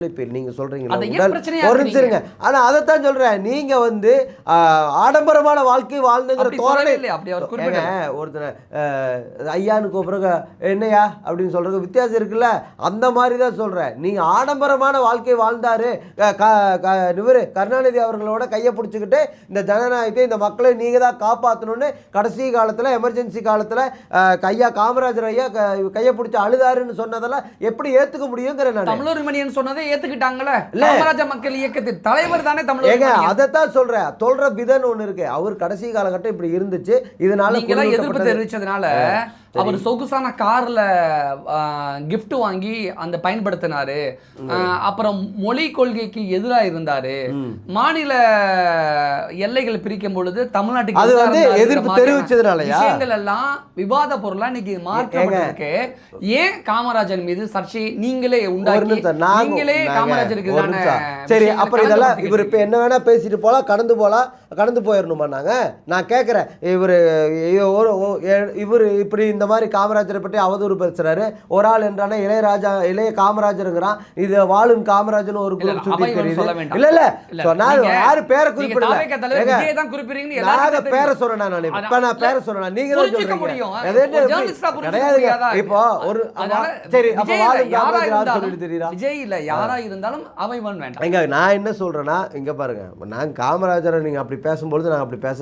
நீங்க சொல்றீங்க ஆனா அதைத்தான் சொல்றேன். நீங்க வந்து ஆடம்பரமான வாழ்க்கை வாழ்ந்துங்கிற தோரணை ஒருத்தர் ஐயான்னு கூப்பிடுற என்னையா அப்படின்னு சொல்றது வித்தியாசம் இருக்குல்ல. அந்த மாதிரி தான் சொல்றேன். நீங்க ஆடம்பரமான வாழ்க்கை வாழ்ந்தாரு இவரு கருணாநிதி அவர்களோட கையை பிடிச்சிக்கிட்டு இந்த ஜனநாயகத்தை இந்த மக்களை நீங்க தான் காப்பாற்றணும்னு கடைசி காலத்துல எமர்ஜென்சி காலத்துல கையா காமராஜர் ஐயா கையை பிடிச்சி அழுதாருன்னு சொன்னதெல்லாம் எப்படி ஏத்துக்க முடியுங்கிற தமிழர் சொன்னதை ஏத்துக்கிட்டாங்களே. காமராஜர் மக்கள் இயக்கத்தின் தலைவர் தானே தமிழ். அதைத்தான் சொல்றேன். சொல்ற விதம் ஒண்ணு இருக்கு. அவர் கடைசி காலகட்டம் இப்படி இருந்துச்சு. இதனால எதிர்ப்பு தெரிவிச்சதுனால அவர் சொகுசான கார்ல கிஃப்ட் வாங்கி அந்த பயன்படுத்தினாரு. அப்புறம் மொழி கொள்கைக்கு எதிராக இருந்தாரு. மாநில எல்லைகள் பிரிக்கும் பொழுது தமிழ்நாட்டுக்கு எதிர்ப்பு தெரிவிச்சதுனால விஷயங்கள் எல்லாம் விவாத பொருளா இன்னைக்கு மாற்றப்பட்டிருக்கு. ஏன் காமராஜர் மீது சர்ச்சை நீங்களே உண்டாக்கி நீங்களே காமராஜருக்கு தானே. சரி, அப்புறம் இதெல்லாம் இவர் இப்ப என்ன வேணா பேசிட்டு போலாம், கடந்து போயிடணுமா? நான் கேட்கிறேன். இவர் இப்படி இந்த மாதிரி காமராஜரை பற்றி அவதூறு பேசுறாரு. ஒரு ஆள் என்றானே இளைய காமராஜருங்கிறான். இது வாழும் காமராஜர் ஒரு குரூப் சுத்தி தெரியுது. இல்ல சொன்னாரு யாரு பேரை குறிப்பிடல. பேரை சொல்றேன் நான். இப்ப நான் பேரை சொல்றேன். நீங்க தான் சொல்றீங்க. இப்போ ஒரு சரி, அப்ப வாழும் காமராஜர் சொல்லிட்டு தெரியுதா? விஜய் இல்ல யாரா இருந்தாலும் அவன் வேண்டாம். நான் என்ன சொல்றேன்னா, இங்க பாருங்க, நான் காமராஜரை நீங்க அப்படி பேசும்போது நான் அப்படி பேச